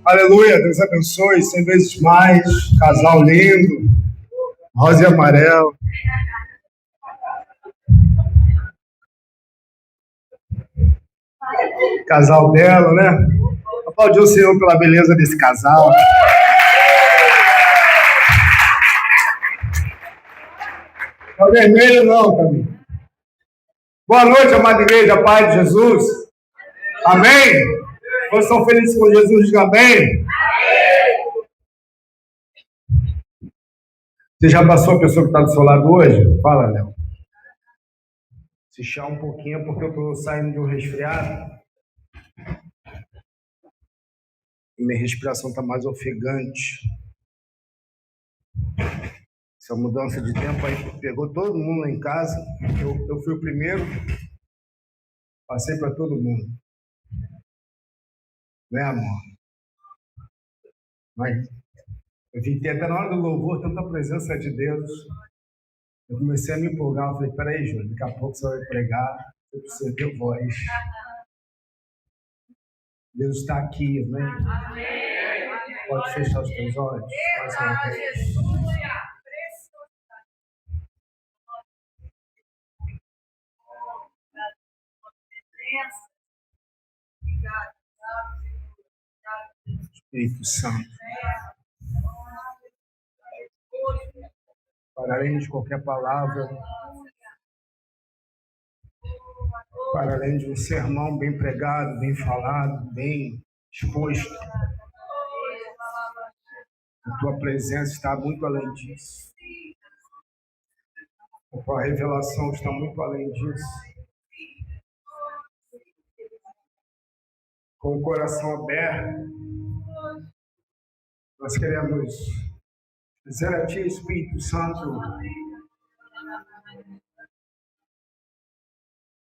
Aleluia, Deus abençoe 100 vezes mais. Casal lindo, rosa e amarelo. Casal dela, né? Aplaudir o Senhor pela beleza desse casal. Não é vermelho não, Camila. Boa noite, amada igreja, Pai de Jesus. Amém? Vocês são felizes com Jesus? Diga amém. Você já passou a pessoa que está do seu lado hoje? Fala, Léo. Se chá um pouquinho, porque eu estou saindo de um resfriado. Minha respiração está mais ofegante. Essa mudança de tempo aí pegou todo mundo lá em casa. Eu fui o primeiro. Passei para todo mundo. Né, amor? Mas eu vi até na hora do louvor tanta presença de Deus. Eu comecei a me empolgar. Eu falei, peraí, Júlio, daqui a pouco você vai pregar. Eu preciso ter voz. Deus está aqui, amém? Pode fechar os teus olhos. Mais uma vez. Espírito Santo. Para além de qualquer palavra, para além de um sermão bem pregado, bem falado, bem exposto, a tua presença está muito além disso. A tua revelação está muito além disso. Com o coração aberto, nós queremos dizer a Ti, Espírito Santo,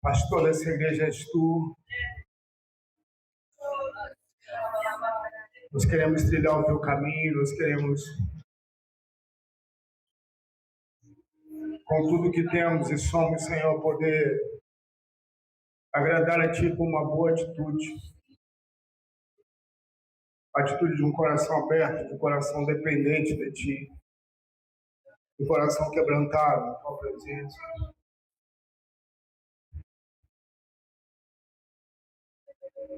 pastor dessa igreja és Tu. Nós queremos trilhar o Teu caminho, nós queremos, com tudo que temos e somos, Senhor, poder agradar a Ti com uma boa atitude. A atitude de um coração aberto, de um coração dependente de Ti, de um coração quebrantado na Tua presença.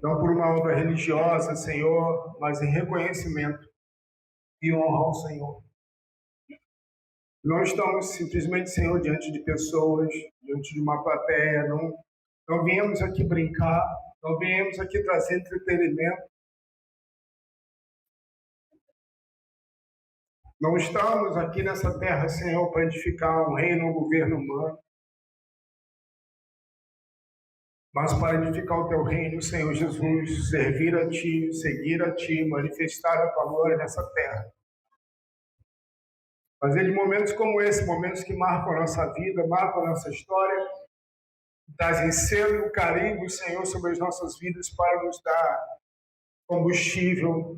Não por uma obra religiosa, Senhor, mas em reconhecimento e honra ao Senhor. Não estamos simplesmente, Senhor, diante de pessoas, diante de uma plateia, não viemos aqui brincar, não viemos aqui trazer entretenimento. Não estamos aqui nessa terra, Senhor, para edificar um reino, um governo humano, mas para edificar o Teu reino, Senhor Jesus, servir a Ti, seguir a Ti, manifestar a Tua glória nessa terra. Fazer de momentos como esse, momentos que marcam a nossa vida, marcam a nossa história, trazem selo, carimbo, Senhor, sobre as nossas vidas para nos dar combustível,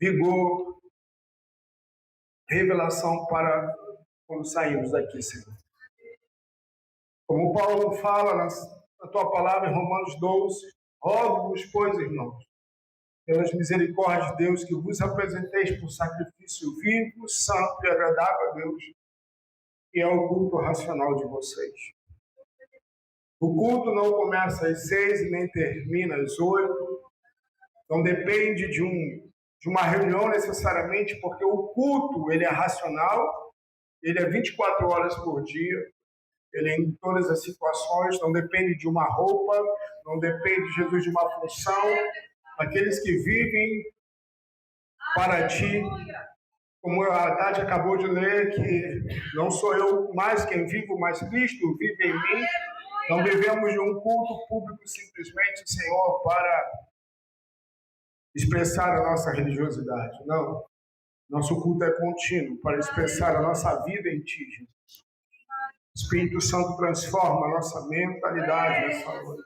vigor, revelação para quando saímos daqui, Senhor. Como Paulo fala na Tua palavra em Romanos 12, rogo-vos, pois, irmãos, pelas misericórdias de Deus, que vos apresenteis por sacrifício vivo, santo e agradável a Deus, que é o culto racional de vocês. O culto não começa às 6 e nem termina às 8. Não depende de uma reunião necessariamente, porque o culto ele é racional, ele é 24 horas por dia, ele é em todas as situações, não depende de uma roupa, não depende, Jesus, de uma função. Aqueles que vivem para Ti, como a Tati acabou de ler, que não sou eu mais quem vivo, mas Cristo vive em mim. Não vivemos de um culto público simplesmente, Senhor, para expressar a nossa religiosidade. Não. Nosso culto é contínuo para expressar a nossa vida em Ti, Jesus. O Espírito Santo transforma a nossa mentalidade nessa noite.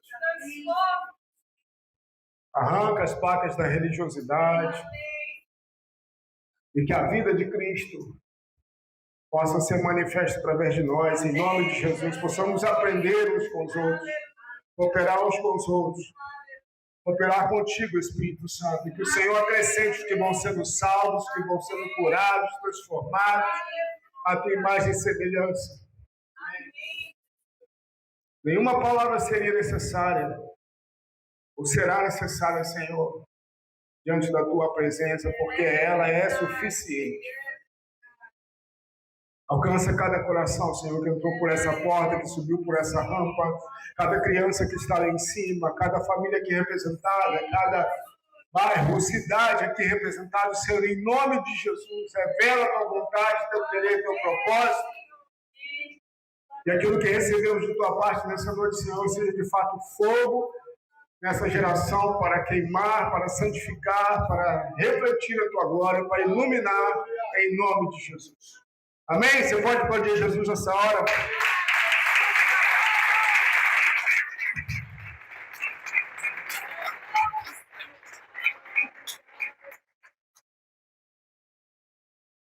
Arranca as placas da religiosidade e que a vida de Cristo possa ser manifesta através de nós, em nome de Jesus, possamos aprender uns com os outros, cooperar uns com os outros, operar contigo, Espírito Santo, e que o Senhor acrescente os que vão sendo salvos, que vão sendo curados, transformados, a tua imagem e semelhança. Nenhuma palavra seria necessária, ou será necessária, Senhor, diante da tua presença, porque ela é suficiente. Alcança cada coração, Senhor, que entrou por essa porta, que subiu por essa rampa, cada criança que está lá em cima, cada família aqui representada, cada bairro, cidade aqui representada, Senhor, em nome de Jesus, revela a tua vontade, teu querer, teu propósito, e aquilo que recebemos de tua parte nessa noite, Senhor, seja de fato fogo nessa geração para queimar, para santificar, para refletir a tua glória, para iluminar, em nome de Jesus. Amém? Você pode aplaudir Jesus nessa hora?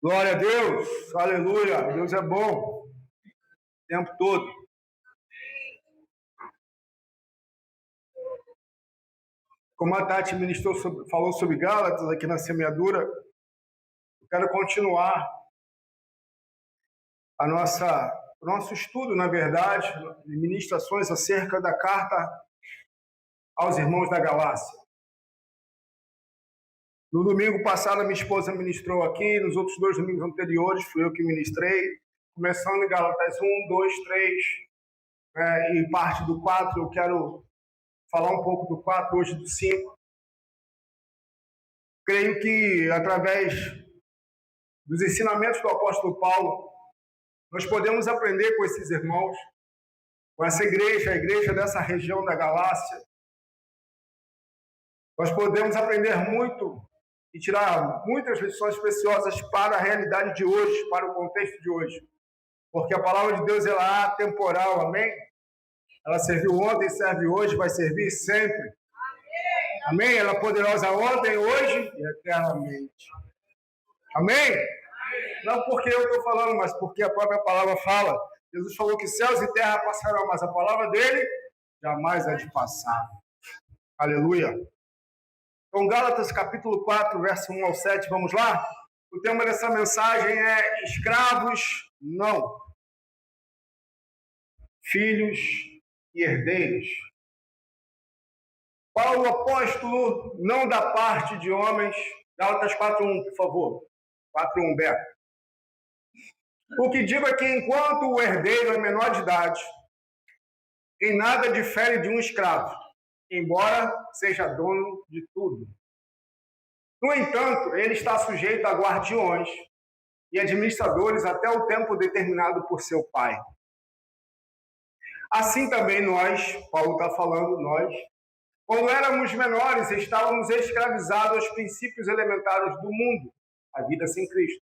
Glória a Deus, aleluia, Deus é bom, o tempo todo. Como a Tati falou sobre Gálatas aqui na semeadura, eu quero continuar o nosso estudo, na verdade, de ministrações acerca da carta aos irmãos da Galácia. No domingo passado, minha esposa ministrou aqui, nos outros 2 domingos anteriores, fui eu que ministrei, começando em Gálatas 1, 2, 3, e parte do 4, eu quero falar um pouco do 4, hoje do 5. Creio que, através dos ensinamentos do apóstolo Paulo, nós podemos aprender com esses irmãos, com essa igreja, a igreja dessa região da Galácia. Nós podemos aprender muito e tirar muitas lições preciosas para a realidade de hoje, para o contexto de hoje. Porque a palavra de Deus ela é atemporal, amém? Ela serviu ontem, serve hoje, vai servir sempre. Amém? Ela é poderosa ontem, hoje e eternamente. Amém? Não porque eu estou falando, mas porque a própria palavra fala. Jesus falou que céus e terra passarão, mas a palavra dele jamais há de passar. Aleluia. Então, Gálatas capítulo 4, verso 1 ao 7, vamos lá? O tema dessa mensagem é escravos, não. Filhos e herdeiros. Paulo, apóstolo, não da parte de homens. Gálatas 4:1, por favor. 4:1, Beto. O que digo é que enquanto o herdeiro é menor de idade, em nada difere de um escravo, embora seja dono de tudo. No entanto, ele está sujeito a guardiões e administradores até o tempo determinado por seu pai. Assim também nós, Paulo está falando, nós, quando éramos menores, estávamos escravizados aos princípios elementares do mundo, a vida sem Cristo.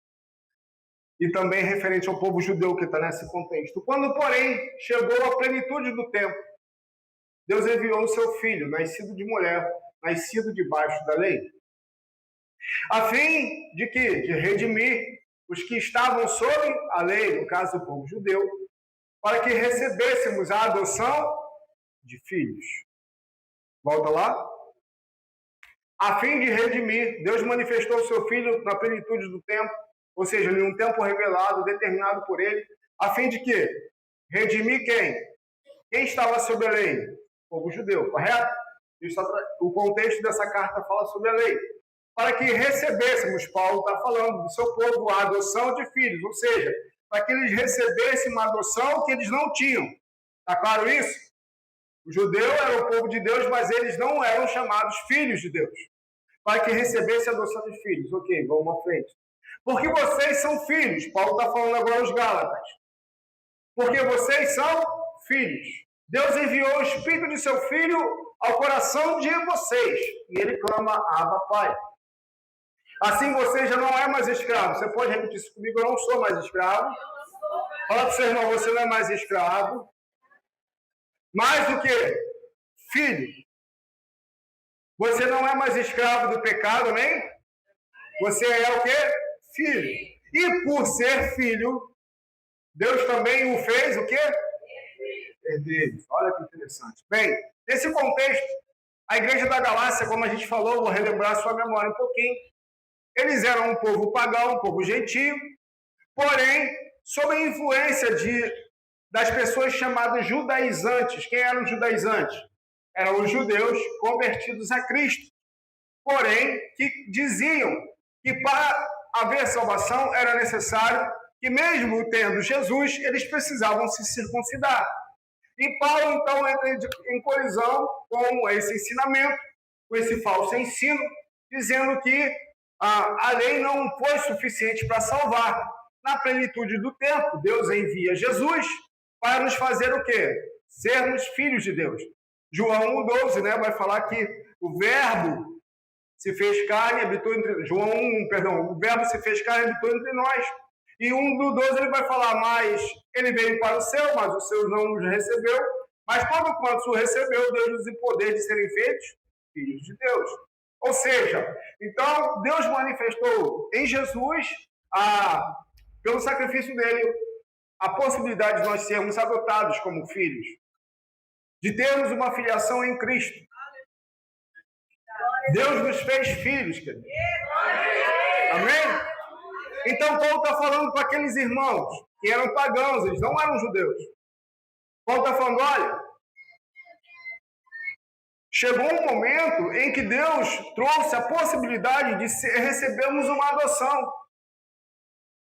E também referente ao povo judeu que está nesse contexto. Quando, porém, chegou a plenitude do tempo, Deus enviou o seu filho, nascido de mulher, nascido debaixo da lei, a fim de que? De redimir os que estavam sob a lei, no caso do povo judeu, para que recebêssemos a adoção de filhos. Volta lá. A fim de redimir, Deus manifestou o seu filho na plenitude do tempo, ou seja, em um tempo revelado, determinado por ele, a fim de que? Redimir quem? Quem estava sob a lei? O povo judeu, correto? O contexto dessa carta fala sobre a lei. Para que recebêssemos, Paulo está falando do seu povo, a adoção de filhos, ou seja, para que eles recebessem uma adoção que eles não tinham. Está claro isso? O judeu era o povo de Deus, mas eles não eram chamados filhos de Deus. Para que recebessem a adoção de filhos. Ok, vamos à frente. Porque vocês são filhos. Paulo está falando agora aos Gálatas. Porque vocês são filhos. Deus enviou o Espírito de seu Filho ao coração de vocês. E ele clama, Abba, Pai. Assim você já não é mais escravo. Você pode repetir isso comigo, eu não sou mais escravo. Fala para o seu irmão, você não é mais escravo. Mais do que filho. Você não é mais escravo do pecado, nem? Você é o quê? Filho. E por ser filho, Deus também o fez o quê? Herdeiro. Olha que interessante. Bem, nesse contexto, A igreja da Galácia, como a gente falou, vou relembrar a sua memória um pouquinho, eles eram um povo pagão, um povo gentio, porém, sob a influência das pessoas chamadas judaizantes. Quem eram os judaizantes? Eram os judeus convertidos a Cristo, porém, que diziam que para haver salvação era necessário que, mesmo tendo Jesus, eles precisavam se circuncidar. E Paulo, então, entra em colisão com esse ensinamento, com esse falso ensino, dizendo que a lei não foi suficiente para salvar. Na plenitude do tempo, Deus envia Jesus para nos fazer o quê? Sermos filhos de Deus. João 1,12, né, vai falar que o Verbo se fez carne e habitou entre... João 1, perdão, o Verbo se fez carne e habitou entre nós. E 1,12 ele vai falar, mas ele veio para o céu, mas o céu não nos recebeu. Mas todo quanto o recebeu, Deus nos deu poder de serem feitos filhos de Deus. Ou seja, então Deus manifestou em Jesus, pelo sacrifício dele, a possibilidade de nós sermos adotados como filhos, de termos uma filiação em Cristo. Deus nos fez filhos, querido. Amém? Então, Paulo está falando para aqueles irmãos que eram pagãos, eles não eram judeus. Paulo está falando, olha, chegou um momento em que Deus trouxe a possibilidade de recebermos uma adoção,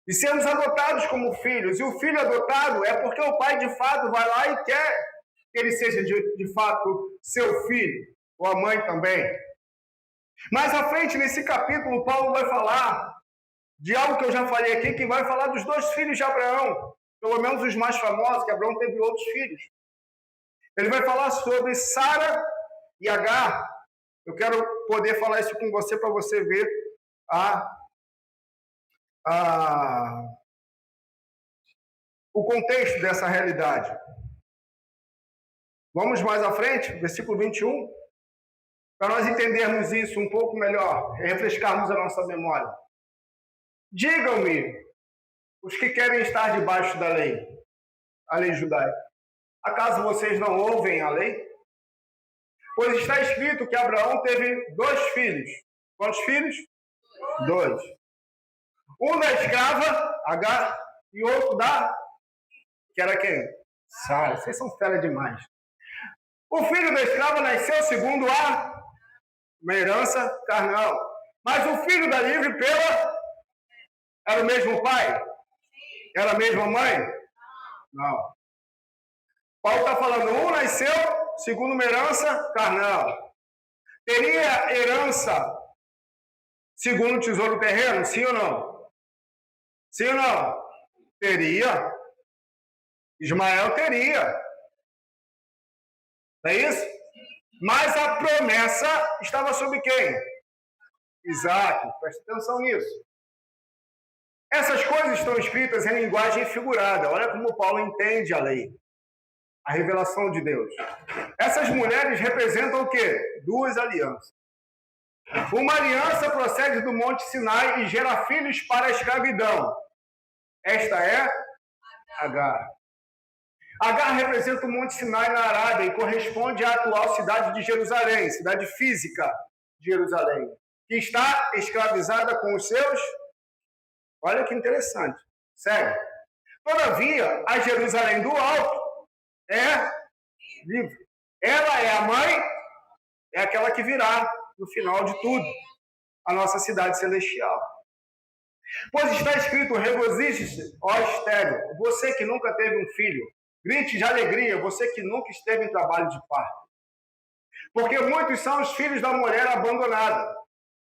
de sermos adotados como filhos. E o filho adotado é porque o pai, de fato, vai lá e quer que ele seja, de fato, seu filho, ou a mãe também. Mais à frente, nesse capítulo, Paulo vai falar de algo que eu já falei aqui, que vai falar dos dois filhos de Abraão, pelo menos os mais famosos, que Abraão teve outros filhos. Ele vai falar sobre Sara e Agar. Eu quero poder falar isso com você, para você ver o contexto dessa realidade. Vamos mais à frente, versículo 21, para nós entendermos isso um pouco melhor, refrescarmos a nossa memória. Digam-me, os que querem estar debaixo da lei, a lei judaica, acaso vocês não ouvem a lei? Pois está escrito que Abraão teve 2 filhos. Quantos filhos? 2. Um da escrava, Agar, e outro que era quem? Sara. Vocês são fera demais. O filho da escrava nasceu segundo uma herança carnal. Mas o filho da livre era o mesmo pai? Era a mesma mãe? Não. Paulo está falando, um nasceu segundo uma herança carnal. Teria herança segundo o tesouro terreno? Sim ou não? Sim ou não? Teria. Ismael teria. Não é isso? Mas a promessa estava sobre quem? Isaac. Presta atenção nisso. Essas coisas estão escritas em linguagem figurada. Olha como Paulo entende a lei. A revelação de Deus. Essas mulheres representam o quê? 2 alianças. Uma aliança procede do Monte Sinai e gera filhos para a escravidão. Esta é Agar. Agar representa o Monte Sinai na Arábia e corresponde à atual cidade de Jerusalém, cidade física de Jerusalém, que está escravizada com os seus... Olha que interessante. Segue. Todavia, a Jerusalém do alto é livre. Ela é a mãe, é aquela que virá no final de tudo, a nossa cidade celestial. Pois está escrito, regozije-se, ó estéril, você que nunca teve um filho, grite de alegria, você que nunca esteve em trabalho de parto. Porque muitos são os filhos da mulher abandonada,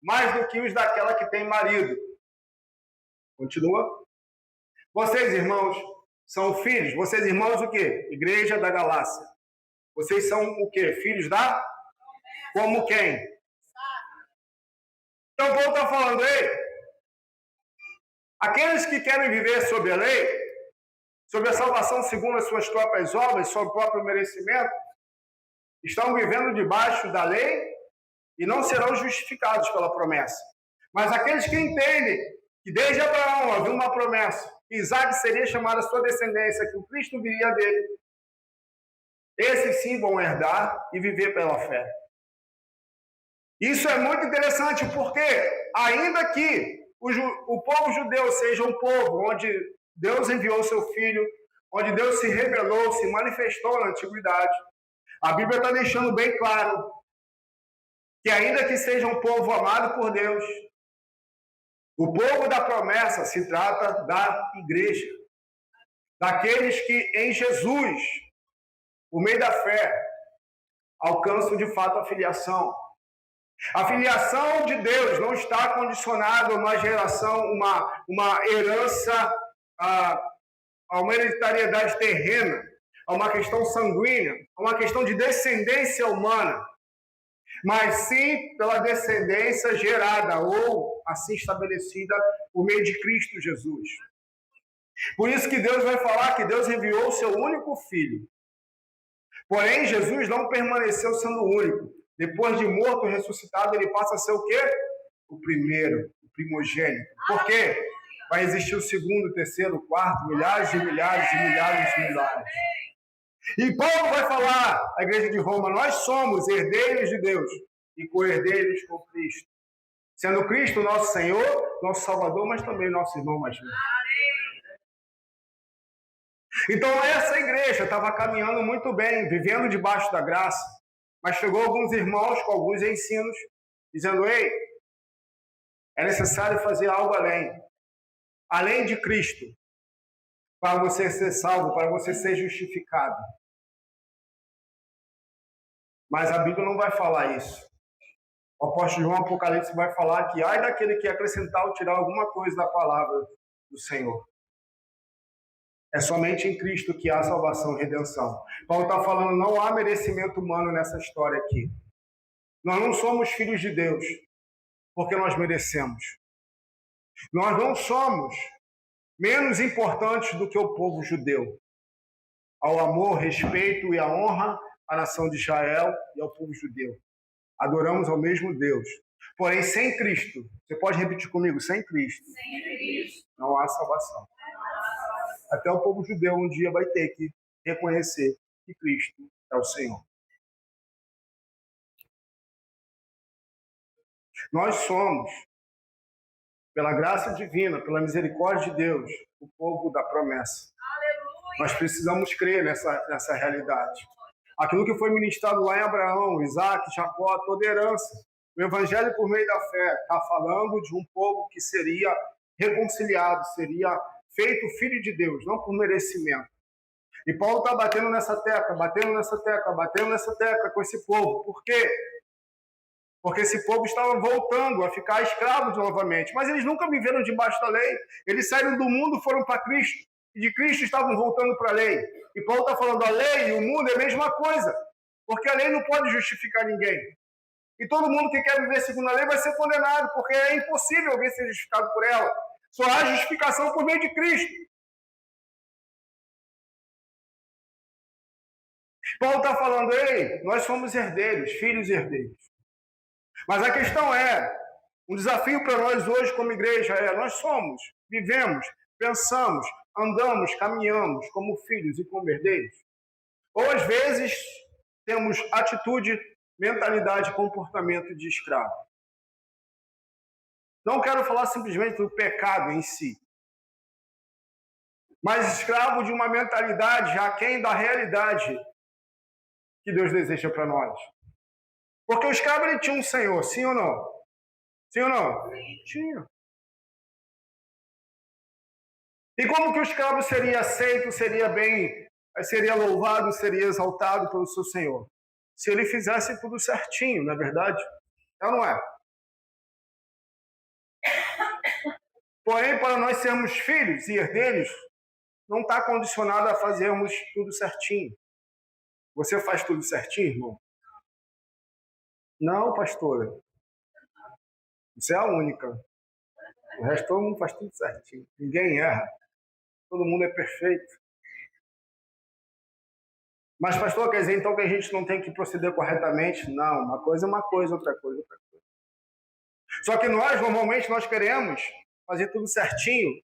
mais do que os daquela que tem marido. Continua. Vocês, irmãos, são filhos. Vocês, irmãos, o quê? Igreja da Galácia. Vocês são o quê? Filhos da... Como quem? Então, Paulo está falando, ei, aqueles que querem viver sob a lei, sob a salvação segundo as suas próprias obras, sob o próprio merecimento, estão vivendo debaixo da lei e não serão justificados pela promessa. Mas aqueles que entendem que desde Abraão havia uma promessa, que Isaac seria chamado a sua descendência, que o Cristo viria dele, esses sim vão herdar e viver pela fé. Isso é muito interessante porque, ainda que o povo judeu seja um povo onde Deus enviou seu Filho, onde Deus se revelou, se manifestou na antiguidade, a Bíblia está deixando bem claro que, ainda que seja um povo amado por Deus, o povo da promessa se trata da igreja, daqueles que em Jesus, por meio da fé, alcançam de fato a filiação. A filiação de Deus não está condicionada a uma geração, uma herança, a uma hereditariedade terrena, a uma questão sanguínea, a uma questão de descendência humana, mas sim pela descendência gerada ou assim estabelecida por meio de Cristo Jesus. Por isso que Deus vai falar que Deus enviou o seu único filho. Porém, Jesus não permaneceu sendo o único. Depois de morto e ressuscitado, ele passa a ser o quê? O primeiro, o primogênito. Por quê? Vai existir o segundo, o terceiro, o quarto, milhares e milhares e milhares e milhares. E Paulo vai falar à igreja de Roma: nós somos herdeiros de Deus e co-herdeiros com Cristo. Sendo Cristo nosso Senhor, nosso Salvador, mas também nosso irmão mais velho. Então, essa igreja estava caminhando muito bem, vivendo debaixo da graça, mas chegou alguns irmãos com alguns ensinos, dizendo: ei, é necessário fazer algo além de Cristo, para você ser salvo, para você ser justificado. Mas a Bíblia não vai falar isso. O apóstolo João Apocalipse vai falar que ai daquele que acrescentar ou tirar alguma coisa da palavra do Senhor. É somente em Cristo que há salvação e redenção. Paulo está falando, não há merecimento humano nessa história aqui. Nós não somos filhos de Deus porque nós merecemos. Nós não somos menos importantes do que o povo judeu. Ao amor, respeito e à honra à nação de Israel e ao povo judeu. Adoramos ao mesmo Deus. Porém, sem Cristo, você pode repetir comigo, sem Cristo, não há salvação. Até o povo judeu um dia vai ter que reconhecer que Cristo é o Senhor. Nós somos, pela graça divina, pela misericórdia de Deus, o povo da promessa. Aleluia. Nós precisamos crer nessa realidade. Aquilo que foi ministrado lá em Abraão, Isaac, Jacó, toda herança. O Evangelho por meio da fé está falando de um povo que seria reconciliado, seria feito filho de Deus, não por merecimento. E Paulo está batendo nessa tecla, batendo nessa tecla com esse povo. Por quê? Porque esse povo estava voltando a ficar escravos novamente. Mas eles nunca viveram debaixo da lei. Eles saíram do mundo, foram para Cristo. E de Cristo estavam voltando para a lei. E Paulo está falando, a lei e o mundo é a mesma coisa. Porque a lei não pode justificar ninguém. E todo mundo que quer viver segundo a lei vai ser condenado, porque é impossível alguém ser justificado por ela. Só há justificação por meio de Cristo. Paulo está falando, ei, nós somos herdeiros, filhos herdeiros. Mas a questão é, um desafio para nós hoje como igreja é, nós somos, vivemos, pensamos, andamos, caminhamos como filhos e como herdeiros. Ou às vezes temos atitude, mentalidade, comportamento de escravo. Não quero falar simplesmente do pecado em si, mas escravo de uma mentalidade aquém da realidade que Deus deseja para nós. Porque o escravo ele tinha um senhor, sim ou não? Sim ou não? Sim. Tinha. E como que o escravo seria aceito, seria louvado, seria exaltado pelo seu senhor? Se ele fizesse tudo certinho, não é verdade? É ou não é? Porém, para nós sermos filhos e herdeiros, não está condicionado a fazermos tudo certinho. Você faz tudo certinho, irmão? Não, pastora. Você é a única. O resto todo mundo faz tudo certinho. Ninguém erra. Todo mundo é perfeito. Mas, pastor, quer dizer então que a gente não tem que proceder corretamente? Não, uma coisa é uma coisa, outra coisa é outra coisa. Só que normalmente, nós queremos fazer tudo certinho,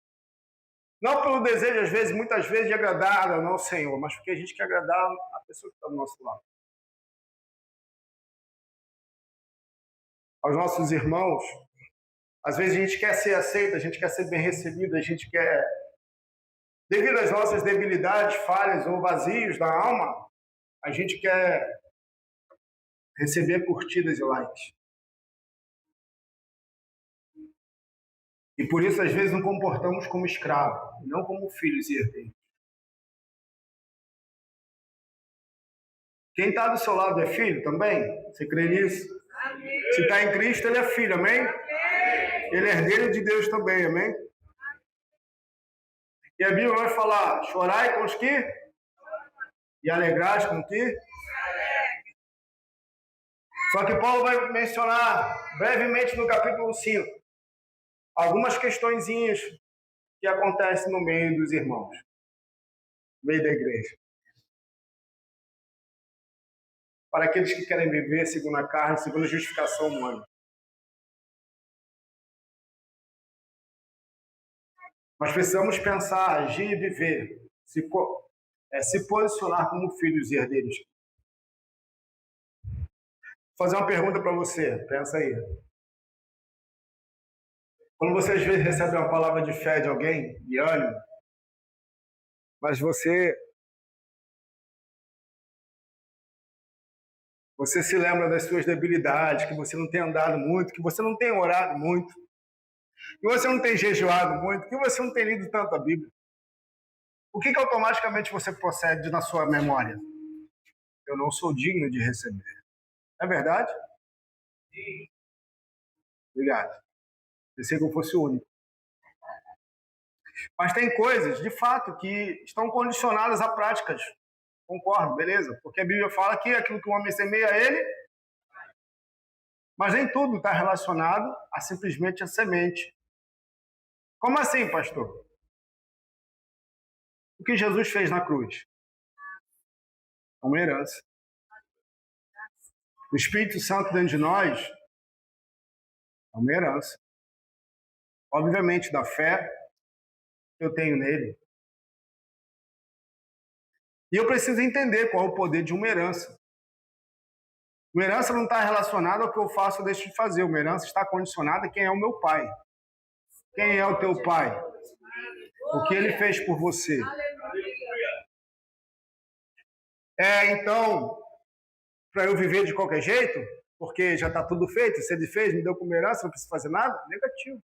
não pelo desejo, às vezes, muitas vezes, de agradar ao nosso Senhor, mas porque a gente quer agradar a pessoa que está do nosso lado. aos nossos irmãos. Às vezes a gente quer ser aceito, a gente quer ser bem recebido, a gente quer, devido às nossas debilidades, falhas ou vazios da alma, a gente quer receber curtidas e likes. E por isso, às vezes, nos comportamos como escravos, não como filhos e herdeiros. Quem está do seu lado é filho também? Você crê nisso? Amém. Se está em Cristo, ele é filho, amém? Amém? Ele é herdeiro de Deus também, amém? E a Bíblia vai falar, chorai com os que? E alegrais com os que? Só que Paulo vai mencionar brevemente no capítulo 5 algumas questõezinhas que acontecem no meio dos irmãos, no meio da igreja. Para aqueles que querem viver segundo a carne, segundo a justificação humana. Nós precisamos pensar, agir e viver, se posicionar como filhos e herdeiros. Vou fazer uma pergunta para você, pensa aí. Quando você às vezes recebe uma palavra de fé de alguém, de ânimo, mas você se lembra das suas debilidades, que você não tem andado muito, que você não tem orado muito, que você não tem jejuado muito, que você não tem lido tanto a Bíblia. O que automaticamente você procede na sua memória? Eu não sou digno de receber. É verdade? Sim. Obrigado. Pensei que eu fosse o único. Mas tem coisas, de fato, que estão condicionadas a práticas. Concordo, beleza? Porque a Bíblia fala que aquilo que o homem semeia a ele, mas nem tudo está relacionado a simplesmente a semente. Como assim, pastor? O que Jesus fez na cruz? Uma herança. O Espírito Santo dentro de nós é uma herança. Obviamente, da fé que eu tenho nele. E eu preciso entender qual é o poder de uma herança. Uma herança não está relacionada ao que eu faço ou deixo de fazer. Uma herança está condicionada a quem é o meu pai. Quem é o teu pai? O que ele fez por você? Então, para eu viver de qualquer jeito, porque já está tudo feito, se ele fez, me deu como herança, não preciso fazer nada? Negativo.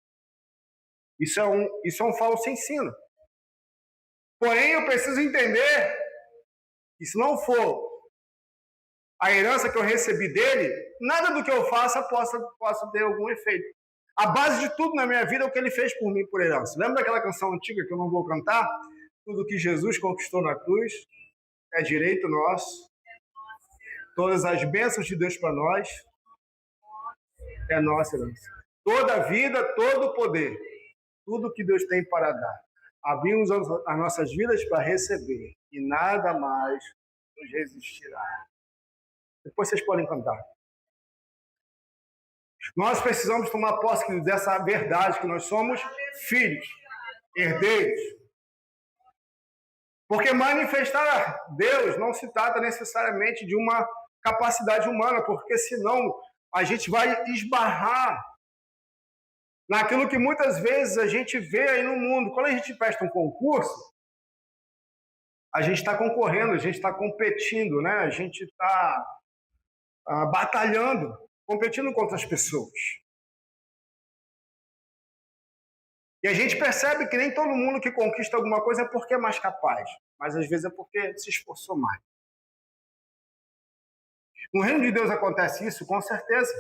Isso é um falso ensino. Porém, eu preciso entender que se não for a herança que eu recebi dele, nada do que eu faça possa ter algum efeito. A base de tudo na minha vida é o que ele fez por mim por herança. Lembra daquela canção antiga que eu não vou cantar? Tudo que Jesus conquistou na cruz é direito nosso. Todas as bênçãos de Deus para nós é nossa herança. Toda a vida, todo o poder, tudo que Deus tem para dar. Abrimos as nossas vidas para receber e nada mais nos resistirá. Depois vocês podem cantar. Nós precisamos tomar posse dessa verdade, que nós somos filhos, herdeiros. Porque manifestar Deus não se trata necessariamente de uma capacidade humana, porque senão a gente vai esbarrar naquilo que muitas vezes a gente vê aí no mundo. Quando a gente presta um concurso, a gente está concorrendo, a gente está competindo, né? A gente está batalhando, competindo contra as pessoas. E a gente percebe que nem todo mundo que conquista alguma coisa é porque é mais capaz, mas às vezes é porque se esforçou mais. No reino de Deus acontece isso, com certeza.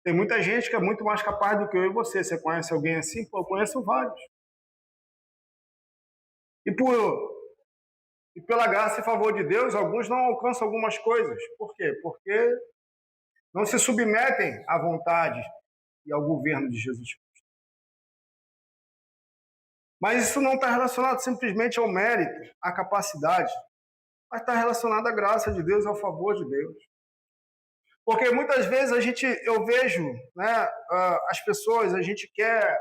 Tem muita gente que é muito mais capaz do que eu e você. Você conhece alguém assim? Pô, eu conheço vários. E pela graça e favor de Deus, alguns não alcançam algumas coisas. Por quê? Porque não se submetem à vontade e ao governo de Jesus Cristo. Mas isso não está relacionado simplesmente ao mérito, à capacidade, mas está relacionado à graça de Deus, ao favor de Deus. Porque muitas vezes eu vejo, né, as pessoas, a gente quer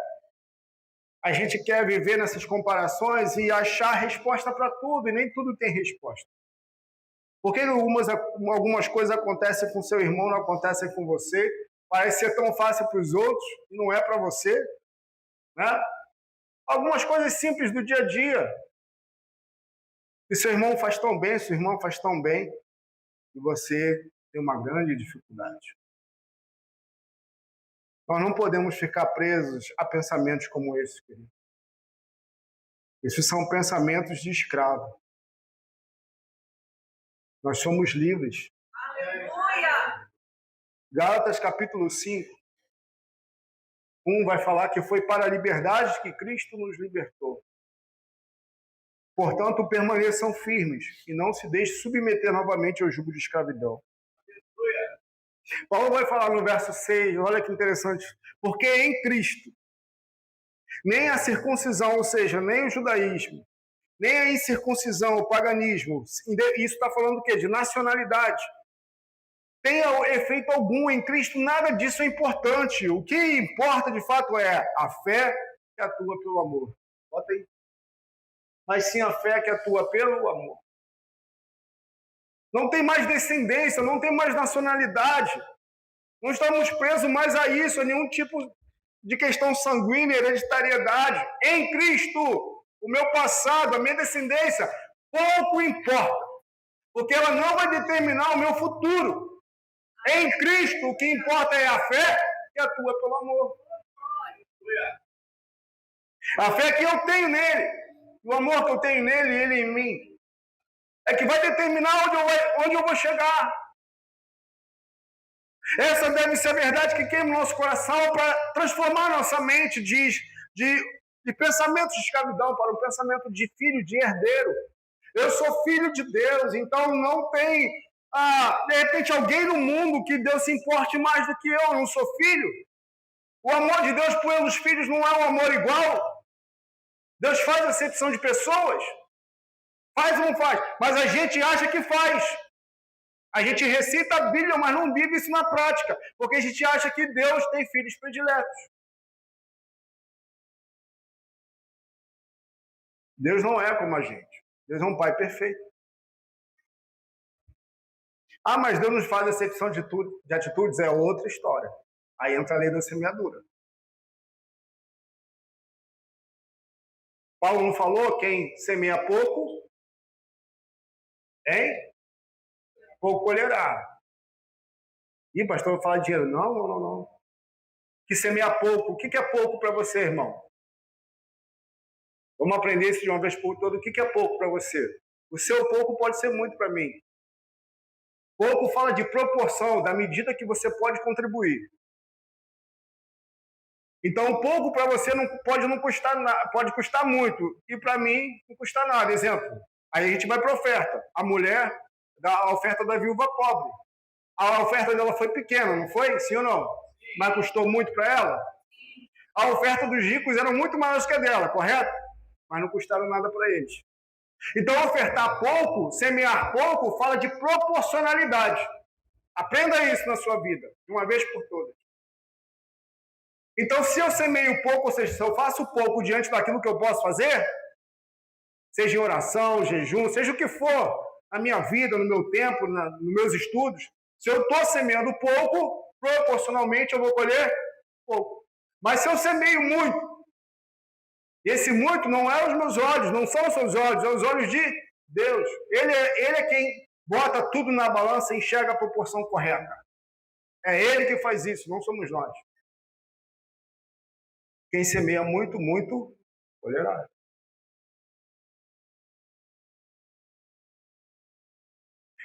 viver nessas comparações e achar resposta para tudo, e nem tudo tem resposta. Porque algumas coisas acontecem com seu irmão, não acontecem com você, Parece ser tão fácil para os outros, e não é para você, né? Algumas coisas simples do dia a dia. E seu irmão faz tão bem, sua irmã faz tão bem, e você tem uma grande dificuldade. Nós não podemos ficar presos a pensamentos como esse, querido. Esses são pensamentos de escravo. Nós somos livres. Aleluia! Gálatas capítulo 5, 1 vai falar que foi para a liberdade que Cristo nos libertou. Portanto, permaneçam firmes e não se deixem submeter novamente ao jugo de escravidão. Paulo vai falar no verso 6, olha que interessante, porque em Cristo, nem a circuncisão, ou seja, nem o judaísmo, nem a incircuncisão, o paganismo, isso está falando do quê? De nacionalidade. Tem efeito algum em Cristo, nada disso é importante. O que importa, de fato, é a fé que atua pelo amor. Bota aí. Mas sim a fé que atua pelo amor. Não tem mais descendência, não tem mais nacionalidade. Não estamos presos mais a isso, a nenhum tipo de questão sanguínea, hereditariedade. Em Cristo, o meu passado, a minha descendência, pouco importa, porque ela não vai determinar o meu futuro. Em Cristo, o que importa é a fé que atua pelo amor. A fé que eu tenho nele, o amor que eu tenho nele e ele em mim, é que vai determinar onde eu vou chegar. Essa deve ser a verdade que queima o nosso coração para transformar nossa mente de pensamento de escravidão para um pensamento de filho, de herdeiro. Eu sou filho de Deus, então não tem, de repente, alguém no mundo que Deus se importe mais do que eu não sou filho. O amor de Deus pelos filhos não é um amor igual. Deus faz acepção de pessoas. Faz ou não faz? Mas a gente acha que faz. A gente recita a Bíblia, mas não vive isso na prática, porque a gente acha que Deus tem filhos prediletos. Deus não é como a gente. Deus é um pai perfeito. Mas Deus nos faz acepção de atitudes, é outra história. Aí entra a lei da semeadura. Paulo não falou quem semeia pouco, hein? Pouco colherá. Ih, pastor, eu falar de dinheiro. Não. Que semeia pouco. O que é pouco para você, irmão? Vamos aprender isso de uma vez por todas. O que é pouco para você? O seu pouco pode ser muito para mim. Pouco fala de proporção, da medida que você pode contribuir. Então, pouco para você não custar nada, pode custar muito. E para mim, não custa nada. Exemplo. Aí a gente vai para a oferta. A mulher dá a oferta da viúva pobre. A oferta dela foi pequena, não foi? Sim ou não? Mas custou muito para ela? A oferta dos ricos era muito maior que a dela, correto? Mas não custaram nada para eles. Então, ofertar pouco, semear pouco, fala de proporcionalidade. Aprenda isso na sua vida, de uma vez por todas. Então, se eu semeio pouco, ou seja, se eu faço pouco diante daquilo que eu posso fazer, seja em oração, jejum, seja o que for, na minha vida, no meu tempo, nos meus estudos, se eu estou semeando pouco, proporcionalmente eu vou colher pouco. Mas se eu semeio muito, esse muito não é os meus olhos, não são os seus olhos, é os olhos de Deus. Ele é quem bota tudo na balança e enxerga a proporção correta. É Ele que faz isso, não somos nós. Quem semeia muito, muito, colherá.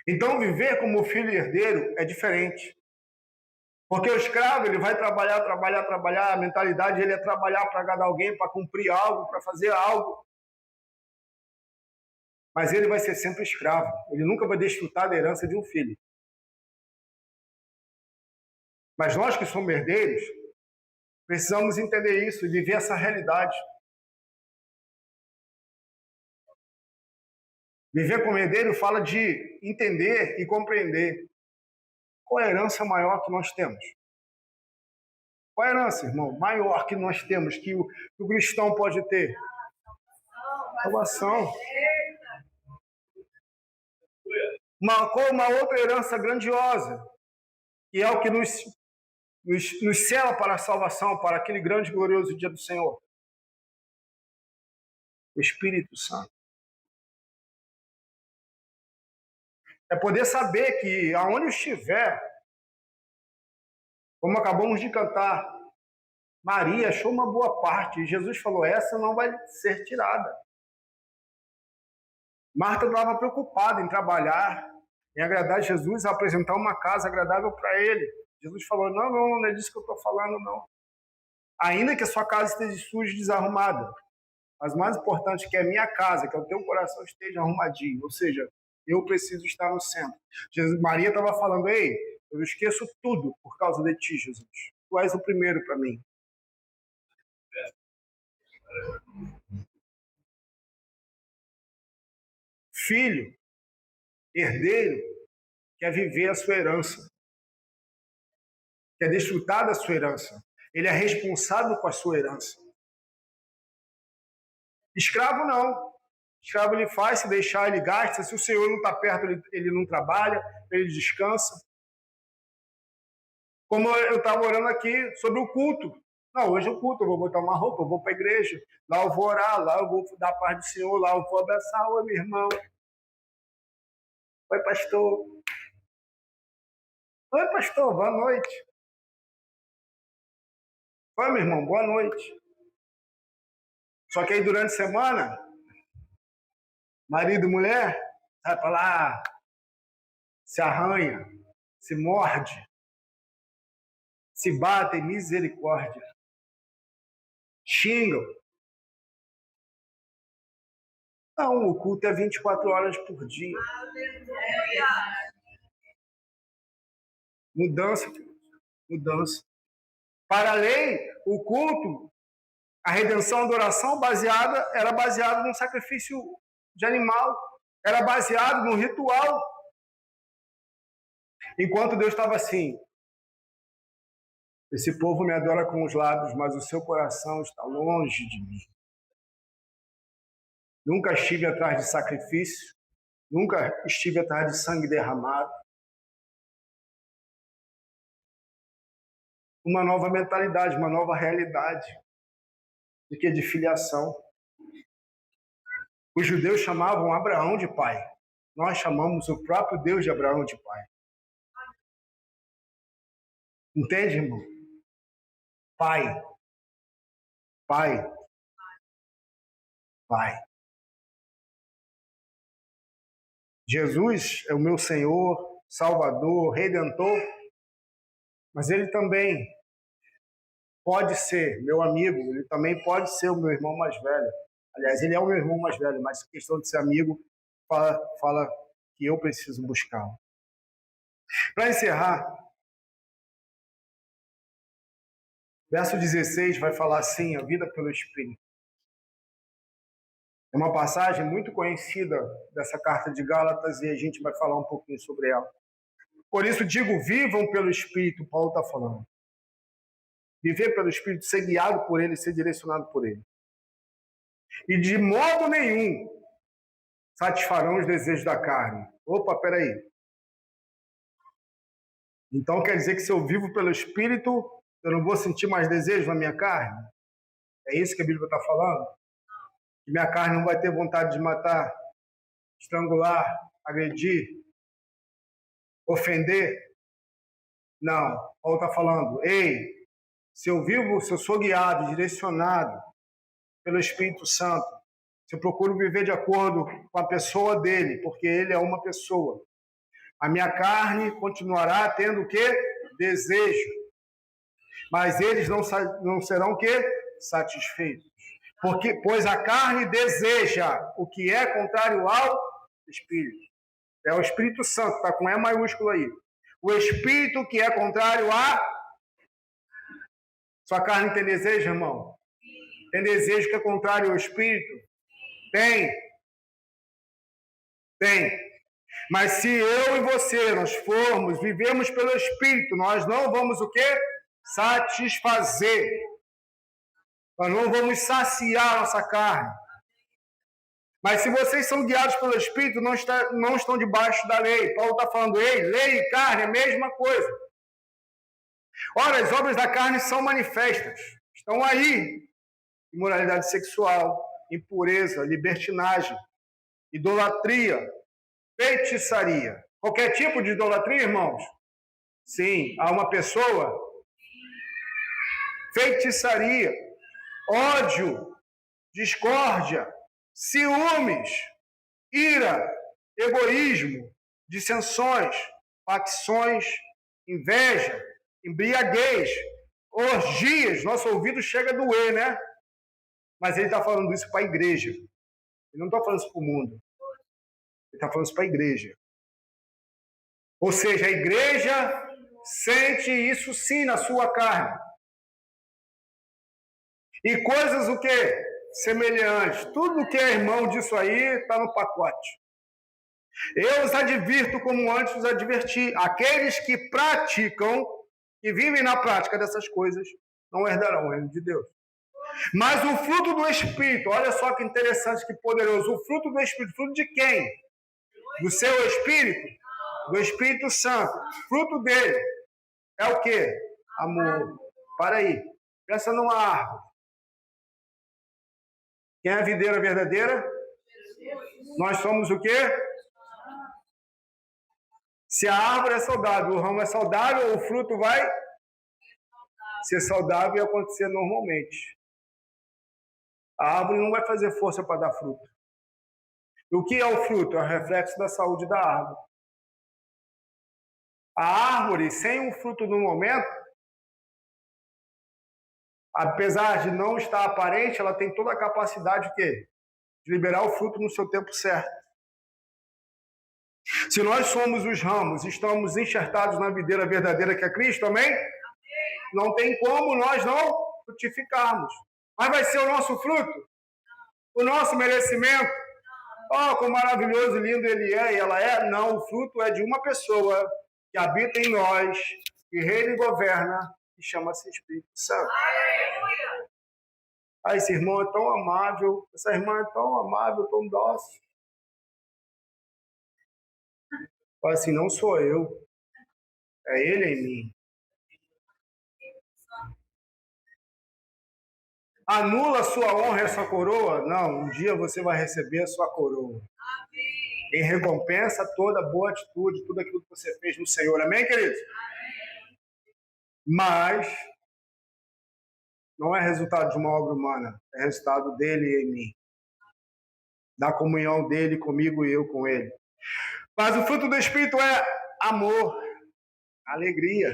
Então, viver como filho herdeiro é diferente. Porque o escravo, ele vai trabalhar, a mentalidade dele é trabalhar para agradar alguém, para cumprir algo, para fazer algo. Mas ele vai ser sempre escravo. Ele nunca vai desfrutar da herança de um filho. Mas nós que somos herdeiros, precisamos entender isso e viver essa realidade. Viver como herdeiro fala de entender e compreender qual é a herança maior que nós temos. Qual é a herança, irmão, maior que nós temos, que o cristão pode ter? Salvação. Qual uma outra herança grandiosa, que é o que nos nos sela para a salvação, para aquele grande e glorioso dia do Senhor? O Espírito Santo. É poder saber que aonde estiver, como acabamos de cantar, Maria achou uma boa parte, e Jesus falou, essa não vai ser tirada. Marta estava preocupada em trabalhar, em agradar Jesus, apresentar uma casa agradável para ele. Jesus falou, não é disso que eu estou falando, não. Ainda que a sua casa esteja suja e desarrumada, mas mais importante é que a minha casa, que o teu coração esteja arrumadinho, ou seja, eu preciso estar no centro. Maria estava falando, ei, eu esqueço tudo por causa de ti, Jesus. Tu és o primeiro para mim. Filho, herdeiro, quer viver a sua herança, quer desfrutar da sua herança. Ele é responsável com a sua herança. Escravo não. Escravo ele faz, se deixar ele gasta, se o Senhor não está perto ele não trabalha, ele descansa. Como eu estava orando aqui sobre o culto. Não, hoje é o culto, eu vou botar uma roupa, eu vou para a igreja, lá eu vou orar, lá eu vou dar a paz do Senhor, lá eu vou abraçar, oi, meu irmão. Oi, pastor. Oi, pastor, boa noite. Oi, meu irmão, boa noite. Só que aí durante a semana, marido e mulher, sai para lá, se arranha, se morde, se batem, misericórdia, xingam. Não, o culto é 24 horas por dia. Mudança, mudança. Para a lei, o culto, a redenção da oração era baseado num sacrifício de animal, era baseado num ritual. Enquanto Deus estava assim, esse povo me adora com os lábios, mas o seu coração está longe de mim. Nunca estive atrás de sacrifício, nunca estive atrás de sangue derramado. Uma nova mentalidade, uma nova realidade do que de filiação. Os judeus chamavam Abraão de pai. Nós chamamos o próprio Deus de Abraão de pai. Entende, irmão? Pai. Pai. Pai. Jesus é o meu Senhor, Salvador, Redentor, mas ele também pode ser meu amigo, ele também pode ser o meu irmão mais velho. Aliás, ele é o meu irmão mais velho, mas questão de ser amigo, fala que eu preciso buscá-lo. Para encerrar, verso 16 vai falar assim, a vida pelo Espírito. É uma passagem muito conhecida dessa carta de Gálatas e a gente vai falar um pouquinho sobre ela. Por isso digo, vivam pelo Espírito, Paulo está falando. Viver pelo Espírito, ser guiado por ele, ser direcionado por ele. E de modo nenhum satisfarão os desejos da carne. Opa, peraí. Então quer dizer que se eu vivo pelo Espírito, eu não vou sentir mais desejo na minha carne? É isso que a Bíblia está falando? Que minha carne não vai ter vontade de matar, estrangular, agredir, ofender? Não. Paulo está falando, ei, se eu sou guiado, direcionado pelo Espírito Santo, se eu procuro viver de acordo com a pessoa dele, porque ele é uma pessoa, a minha carne continuará tendo o quê? Desejo. Mas eles não serão o quê? Satisfeitos. Pois a carne deseja o que é contrário ao Espírito. É o Espírito Santo, está com E maiúsculo aí. O Espírito que é contrário a... Sua carne tem desejo, irmão? Tem desejo que é contrário ao Espírito? Tem. Tem. Mas se eu e você, nós vivemos pelo Espírito, nós não vamos o quê? Satisfazer. Nós não vamos saciar nossa carne. Mas se vocês são guiados pelo Espírito, não estão debaixo da lei. Paulo está falando, ei, lei e carne é a mesma coisa. Ora, as obras da carne são manifestas. Estão aí. Imoralidade sexual, impureza, libertinagem, idolatria, feitiçaria. Qualquer tipo de idolatria, irmãos? Sim, há uma pessoa. Feitiçaria, ódio, discórdia, ciúmes, ira, egoísmo, dissensões, facções, inveja, embriaguez, orgias. Nosso ouvido chega a doer, né? Mas ele está falando isso para a igreja. Ele não está falando isso para o mundo. Ele está falando isso para a igreja. Ou seja, a igreja sente isso sim na sua carne. E coisas o quê? Semelhantes. Tudo que é irmão disso aí está no pacote. Eu os advirto como antes os adverti. Aqueles que praticam, que vivem na prática dessas coisas, não herdarão o reino de Deus. Mas o fruto do Espírito, olha só que interessante, que poderoso. O fruto do Espírito, fruto de quem? Do seu Espírito? Do Espírito Santo. Fruto dele é o quê? Amor. Para aí. Pensa numa árvore. Quem é a videira verdadeira? Nós somos o quê? Se a árvore é saudável, o ramo é saudável, o fruto vai ser saudável e acontecer normalmente. A árvore não vai fazer força para dar fruto. E o que é o fruto? É o reflexo da saúde da árvore. A árvore, sem o fruto no momento, apesar de não estar aparente, ela tem toda a capacidade de liberar o fruto no seu tempo certo. Se nós somos os ramos, estamos enxertados na videira verdadeira que é Cristo, amém? Não tem como nós não frutificarmos. Mas vai ser o nosso fruto? O nosso merecimento? Oh, quão maravilhoso, lindo ele é e ela é? Não, o fruto é de uma pessoa que habita em nós, que reina e governa, e chama-se Espírito Santo. Ah, esse irmão é tão amável, essa irmã é tão amável, tão dócil. Fala assim, não sou eu, é ele em mim. Anula a sua honra e a sua coroa? Não, um dia você vai receber a sua coroa. Em recompensa toda boa atitude, tudo aquilo que você fez no Senhor. Amém, queridos? Mas não é resultado de uma obra humana, é resultado dele em mim. Da comunhão dele comigo e eu com ele. Mas o fruto do Espírito é amor, alegria,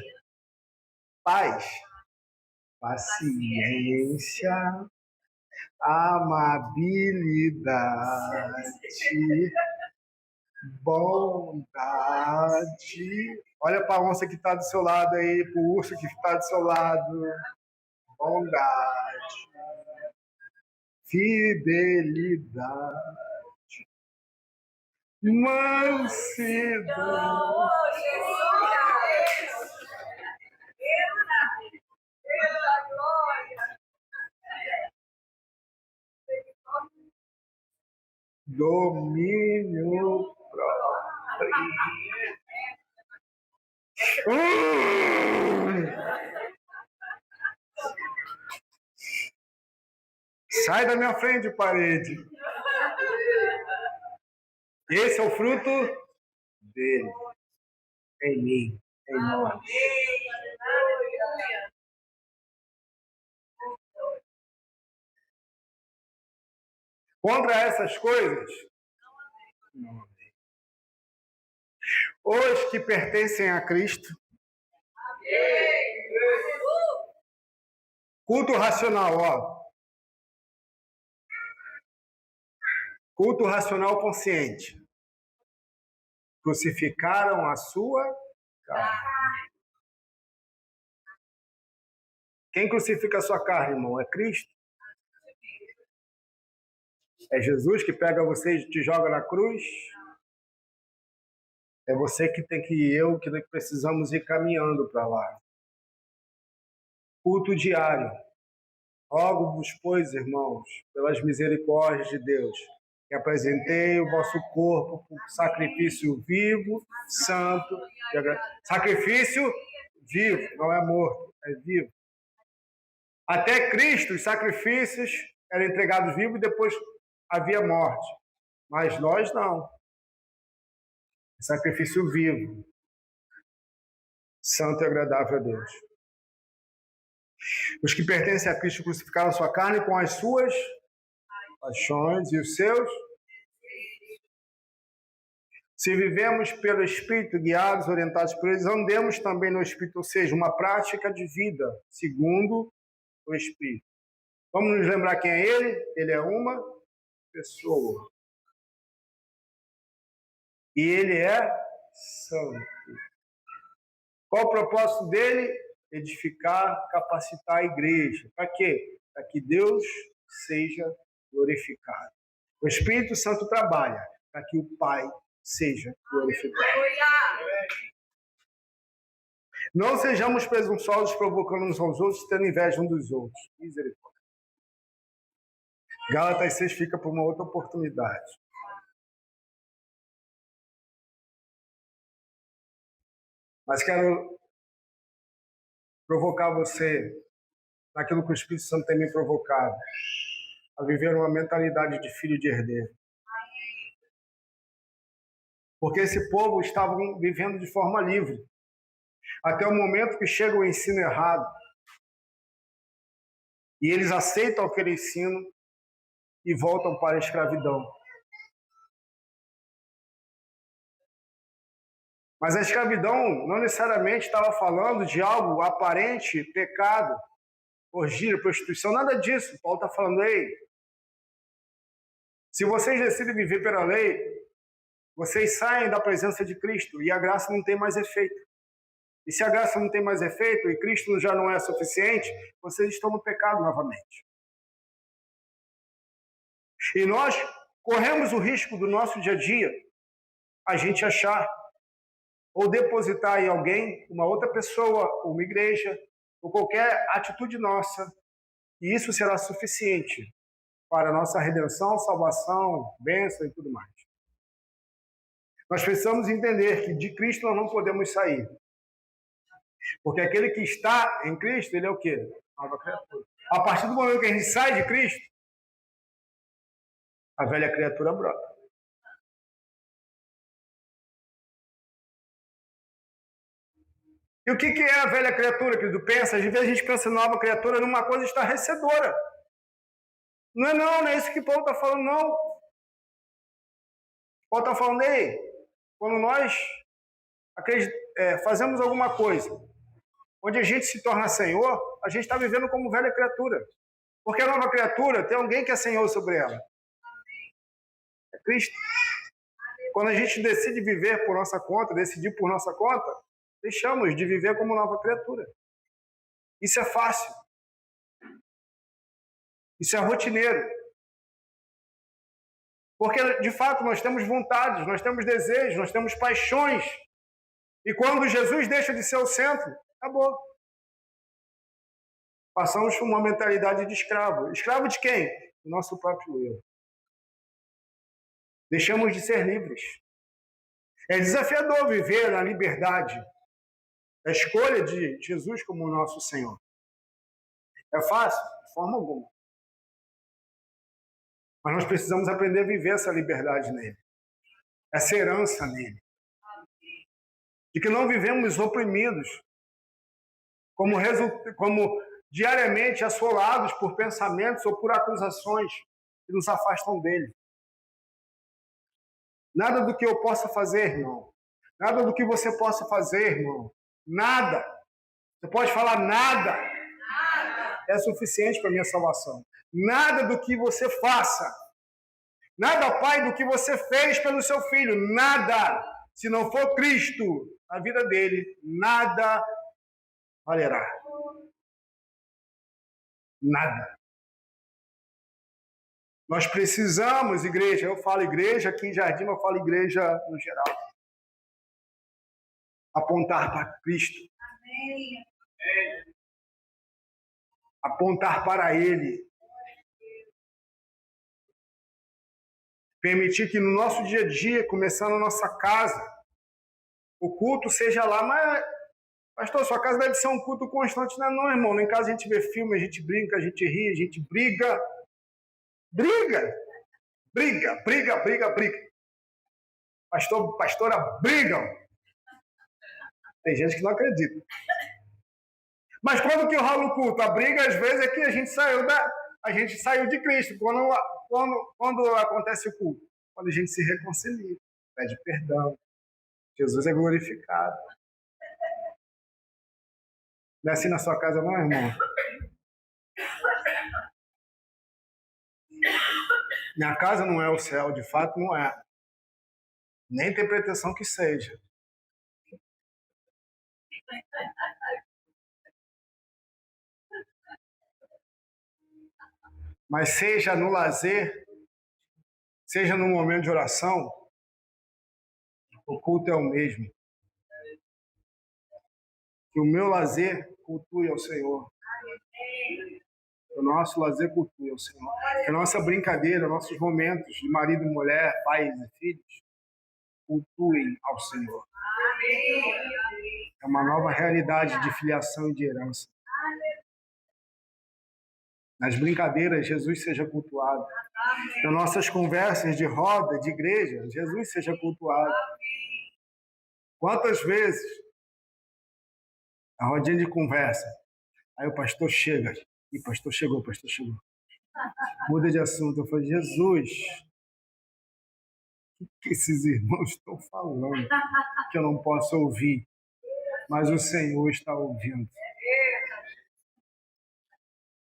paz, paciência, amabilidade, bondade. Olha para a onça que está do seu lado aí, para o urso que está do seu lado. Bondade, fidelidade, mansidão. Domínio próprio. Sai da minha frente, parede. Esse é o fruto dele. Em mim, em nós. Contra essas coisas, não. Os que pertencem a Cristo. Culto racional, ó. Culto racional consciente. Crucificaram a sua carne. Quem crucifica a sua carne, irmão? É Cristo? É Jesus que pega você e te joga na cruz? É você que tem que ir, eu que precisamos ir caminhando para lá. Culto diário. Rogo-vos, pois, irmãos, pelas misericórdias de Deus, que apresentei o vosso corpo por sacrifício vivo, santo, sacrifício vivo, não é morto, é vivo. Até Cristo, os sacrifícios eram entregados vivos e depois havia morte. Mas nós não. Sacrifício vivo, santo e agradável a Deus. Os que pertencem a Cristo crucificaram sua carne com as suas paixões e os seus. Se vivemos pelo Espírito, guiados, orientados por eles, andemos também no Espírito, ou seja, uma prática de vida segundo o Espírito. Vamos nos lembrar quem é ele? Ele é uma pessoa. E ele é santo. Qual o propósito dele? Edificar, capacitar a igreja. Para quê? Para que Deus seja glorificado. O Espírito Santo trabalha para que o Pai seja glorificado. Não sejamos presunçosos, provocando uns aos outros, tendo inveja uns dos outros. Misericórdia. Gálatas 6 fica para uma outra oportunidade. Mas quero provocar você naquilo que o Espírito Santo tem me provocado, a viver uma mentalidade de filho de herdeiro. Porque esse povo estava vivendo de forma livre, até o momento que chega o ensino errado, e eles aceitam aquele ensino e voltam para a escravidão. Mas a escravidão não necessariamente estava falando de algo aparente, pecado, orgia, prostituição, nada disso. Paulo está falando, ei, se vocês decidem viver pela lei, vocês saem da presença de Cristo e a graça não tem mais efeito. E se a graça não tem mais efeito e Cristo já não é suficiente, vocês estão no pecado novamente. E nós corremos o risco do nosso dia a dia a gente achar ou depositar em alguém, uma outra pessoa, uma igreja, ou qualquer atitude nossa, e isso será suficiente para a nossa redenção, salvação, bênção e tudo mais. Nós precisamos entender que de Cristo nós não podemos sair. Porque aquele que está em Cristo, ele é o quê? Nova criatura. A partir do momento que a gente sai de Cristo, a velha criatura brota. E o que é a velha criatura, querido? Pensa, às vezes a gente pensa em nova criatura numa coisa estarrecedora. Não é isso que Paulo está falando, não. Paulo está falando, ei, quando nós fazemos alguma coisa, onde a gente se torna Senhor, a gente está vivendo como velha criatura. Porque a nova criatura tem alguém que é Senhor sobre ela. É Cristo. Quando a gente decide viver por nossa conta, decidir por nossa conta, deixamos de viver como nova criatura. Isso é fácil. Isso é rotineiro. Porque, de fato, nós temos vontades, nós temos desejos, nós temos paixões. E quando Jesus deixa de ser o centro, acabou. Passamos por uma mentalidade de escravo. Escravo de quem? Do nosso próprio eu. Deixamos de ser livres. É desafiador viver na liberdade. A escolha de Jesus como nosso Senhor. É fácil? De forma alguma. Mas nós precisamos aprender a viver essa liberdade nele. Essa herança nele. De que não vivemos oprimidos, como diariamente assolados por pensamentos ou por acusações que nos afastam dele. Nada do que eu possa fazer, irmão. Nada do que você possa fazer, irmão. Nada. Você pode falar nada. É suficiente para a minha salvação. Nada do que você faça. Nada, Pai, do que você fez pelo seu filho. Nada. Se não for Cristo na vida dele, nada valerá. Nada. Nós precisamos, igreja, eu falo igreja, aqui em Jardim eu falo igreja no geral. Apontar para Cristo. Amém. Apontar para Ele. Permitir que no nosso dia a dia, começando a nossa casa, o culto seja lá, mas Pastor, sua casa deve ser um culto constante. Não, não, irmão. Lá em casa a gente vê filme, a gente brinca, a gente ri, a gente briga. Briga! Briga, briga, briga, briga. Pastor, pastora brigam. Tem gente que não acredita. Mas quando que rola o culto? A briga, às vezes, é que a gente saiu de Cristo. Quando acontece o culto? Quando a gente se reconcilia, pede perdão. Jesus é glorificado. Não é assim na sua casa, não, irmão? Minha casa não é o céu, de fato não é. Nem tem pretensão que seja. Mas seja no lazer, seja no momento de oração, o culto é o mesmo. Que o meu lazer cultue ao Senhor. Que o nosso lazer cultue ao Senhor. Que a nossa brincadeira, nossos momentos de marido e mulher, pais e filhos, cultuem ao Senhor. É uma nova realidade de filiação e de herança. Nas brincadeiras, Jesus seja cultuado. Nas nossas conversas de roda, de igreja, Jesus seja cultuado. Quantas vezes a rodinha de conversa, aí o pastor chega, e o pastor chegou. Muda de assunto, eu falo, Jesus, o que esses irmãos estão falando que eu não posso ouvir, mas o Senhor está ouvindo.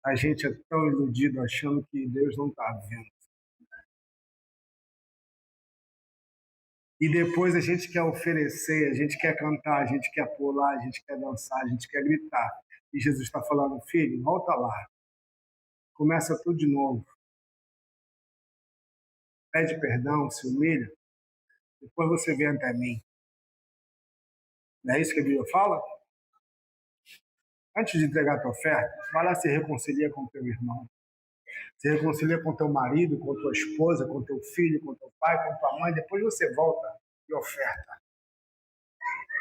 A gente é tão iludido achando que Deus não está vendo. E depois a gente quer oferecer, a gente quer cantar, a gente quer pular, a gente quer dançar, a gente quer gritar. E Jesus está falando, filho, volta lá. Começa tudo de novo. Pede perdão, se humilha. Depois você vem até mim. Não é isso que a Bíblia fala? Antes de entregar a tua oferta, vai lá se reconcilia com teu irmão. Se reconcilia com teu marido, com tua esposa, com teu filho, com teu pai, com tua mãe. Depois você volta e oferta.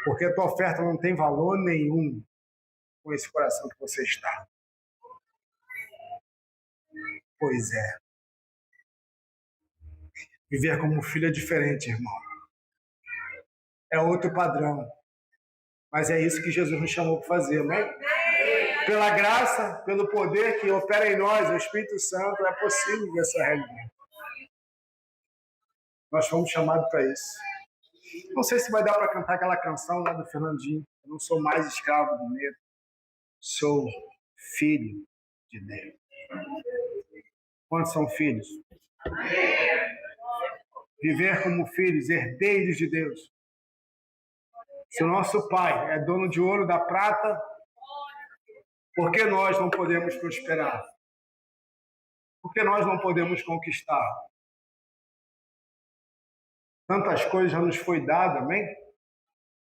Porque a tua oferta não tem valor nenhum com esse coração que você está. Pois é. Viver como filho é diferente, irmão. É outro padrão. Mas é isso que Jesus nos chamou para fazer, não é? Pela graça, pelo poder que opera em nós, o Espírito Santo, é possível essa realidade. Nós fomos chamados para isso. Não sei se vai dar para cantar aquela canção lá do Fernandinho. Eu não sou mais escravo do medo. Sou filho de Deus. Quantos são filhos? Viver como filhos, herdeiros de Deus. Se o nosso Pai é dono de ouro, da prata, por que nós não podemos prosperar? Por que nós não podemos conquistar? Tantas coisas já nos foi dada, amém?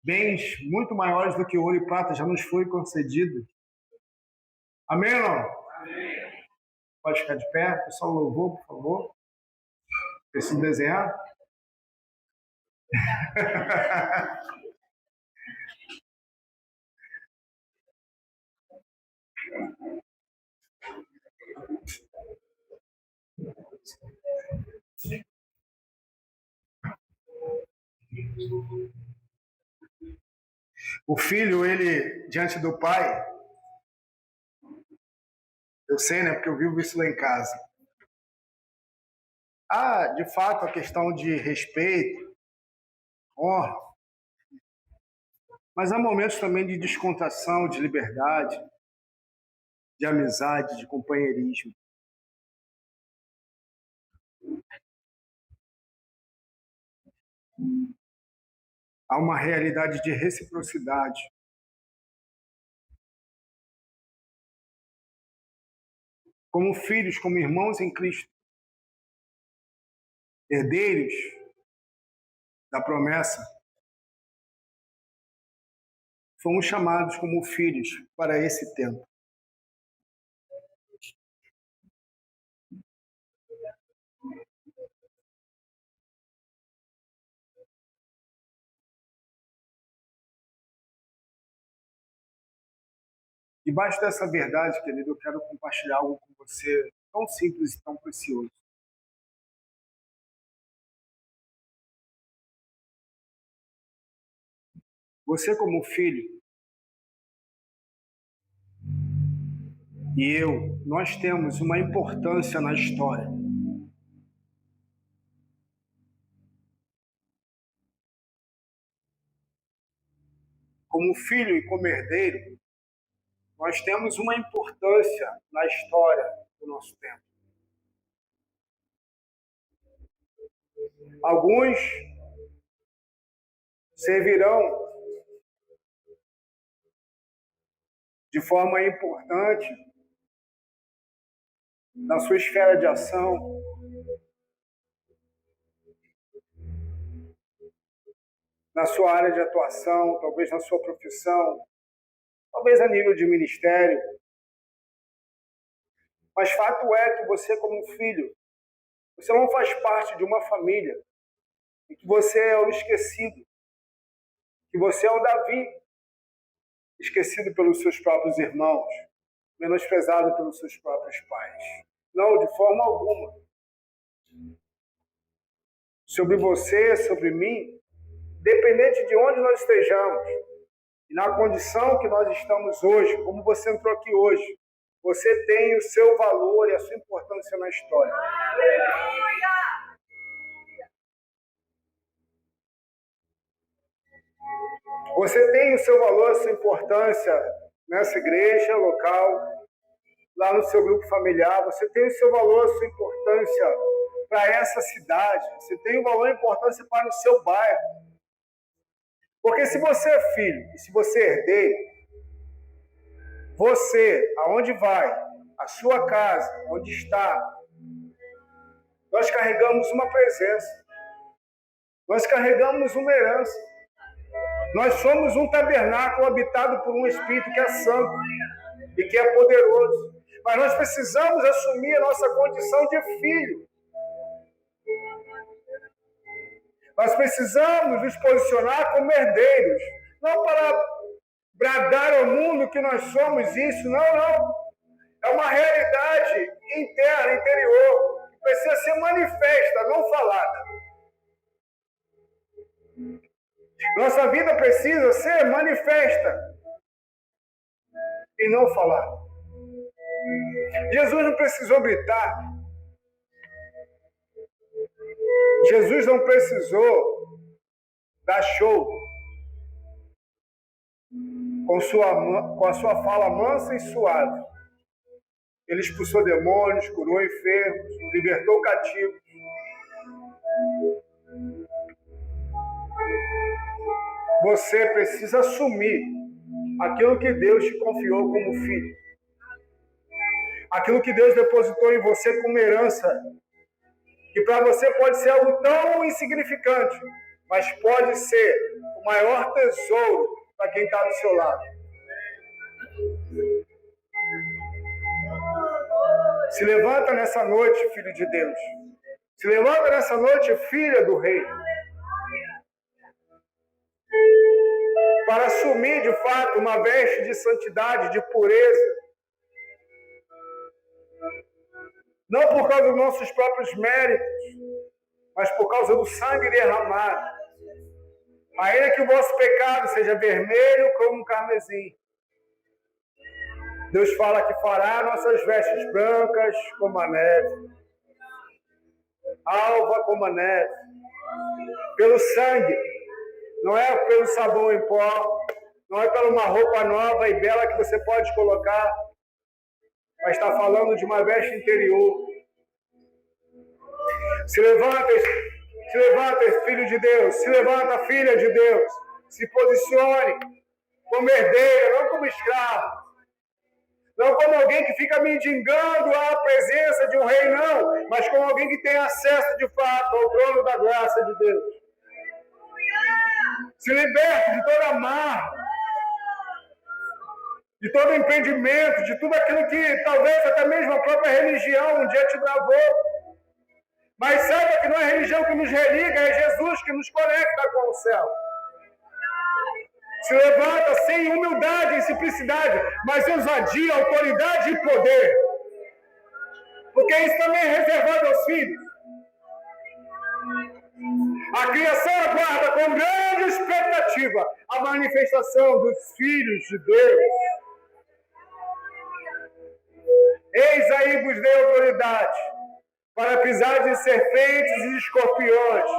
Bens muito maiores do que ouro e prata já nos foi concedido. Amém ou não? Amém. Pode ficar de pé, pessoal, louvor, por favor. Preciso desenhar? O filho, ele, diante do pai, eu sei, né, porque eu vivo isso lá em casa. De fato, a questão de respeito, honra, mas há momentos também de descontração, de liberdade, de amizade, de companheirismo. Há uma realidade de reciprocidade. Como filhos, como irmãos em Cristo, herdeiros da promessa, fomos chamados como filhos para esse tempo. Debaixo dessa verdade, querido, eu quero compartilhar algo com você tão simples e tão precioso. Você, como filho, e eu, nós temos uma importância na história. Como filho e como herdeiro, nós temos uma importância na história do nosso tempo. Alguns servirão de forma importante na sua esfera de ação, na sua área de atuação, talvez na sua profissão, talvez a nível de ministério. Mas fato é que você, como filho, você não faz parte de uma família e que você é o esquecido, que você é o Davi, esquecido pelos seus próprios irmãos, menosprezado pelos seus próprios pais. Não, de forma alguma. Sobre você, sobre mim, independente de onde nós estejamos, e na condição que nós estamos hoje, como você entrou aqui hoje, você tem o seu valor e a sua importância na história. Você tem o seu valor, a sua importância nessa igreja local, lá no seu grupo familiar. Você tem o seu valor, a sua importância para essa cidade. Você tem o valor e a importância para o seu bairro. Porque se você é filho e se você é herdeiro, você, aonde vai, a sua casa, onde está, nós carregamos uma presença. Nós carregamos uma herança. Nós somos um tabernáculo habitado por um Espírito que é santo e que é poderoso. Mas nós precisamos assumir a nossa condição de filho. Nós precisamos nos posicionar como herdeiros. Não para bradar ao mundo que nós somos isso. Não. É uma realidade interna, interior, que precisa ser manifesta, não falada. Nossa vida precisa ser manifesta e não falada. Jesus não precisou gritar. Jesus não precisou dar show com a sua fala mansa e suave. Ele expulsou demônios, curou enfermos, libertou cativos. Você precisa assumir aquilo que Deus te confiou como filho. Aquilo que Deus depositou em você como herança. Que para você pode ser algo tão insignificante, mas pode ser o maior tesouro para quem está do seu lado. Se levanta nessa noite, filho de Deus. Se levanta nessa noite, filha do Rei. Para assumir, de fato, uma veste de santidade, de pureza. Não por causa dos nossos próprios méritos, mas por causa do sangue derramado. Ainda que o vosso pecado seja vermelho como um carmesim, Deus fala que fará nossas vestes brancas como a neve, alva como a neve. Pelo sangue, não é pelo sabão em pó, não é pela uma roupa nova e bela que você pode colocar, mas está falando de uma veste interior. Se levanta, filho de Deus. Se levanta, filha de Deus. Se posicione como herdeiro, não como escravo. Não como alguém que fica mendigando a presença de um rei, não. Mas como alguém que tem acesso, de fato, ao trono da graça de Deus. Se liberte de toda amarra, de todo impedimento, de tudo aquilo que talvez até mesmo a própria religião um dia te travou. Mas saiba que não é a religião que nos religa, é Jesus que nos conecta com o céu. Se levanta sem humildade e simplicidade, mas ousadia, autoridade e poder. Porque isso também é reservado aos filhos. A criação aguarda com grande expectativa a manifestação dos filhos de Deus. Eis aí vos dei autoridade para pisar de serpentes e escorpiões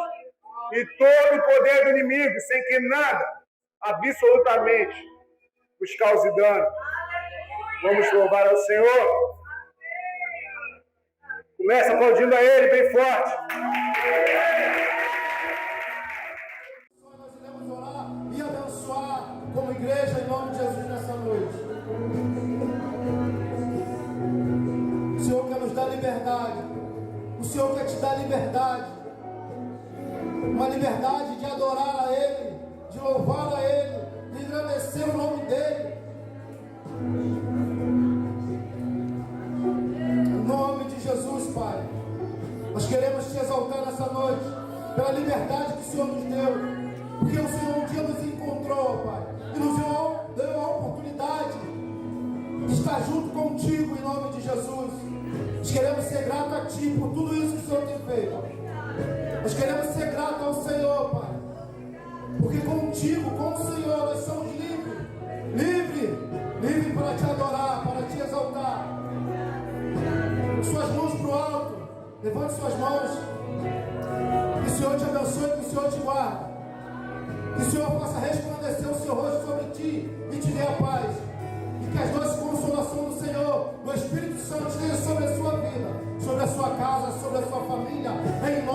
e todo o poder do inimigo, sem que nada, absolutamente, vos cause dano. Vamos louvar ao Senhor. Começa aplaudindo a Ele bem forte. Nós iremos orar e abençoar como igreja em nome de Jesus nessa noite. O Senhor quer nos dar liberdade. O Senhor quer te dar liberdade. Uma liberdade de adorar a Ele, de louvar a Ele, de engrandecer o nome dEle. Em nome de Jesus, Pai, nós queremos te exaltar nessa noite pela liberdade que o Senhor nos deu. Porque o Senhor um dia nos encontrou, Pai, e nos deu a oportunidade de estar junto contigo em nome de Jesus. Nós queremos ser gratos a Ti por tudo isso que o Senhor tem feito. Nós queremos ser gratos ao Senhor, Pai, porque contigo, com o Senhor, nós somos livres. Livre para te adorar, para te exaltar. Suas mãos para o alto, levante suas mãos. Que o Senhor te abençoe, que o Senhor te guarde. Que o Senhor possa resplandecer o seu rosto sobre ti e te dê a paz. E que as doces consolações do Senhor, do Espírito Santo, estejam sobre a sua vida, sobre a sua casa, sobre a sua família, em nome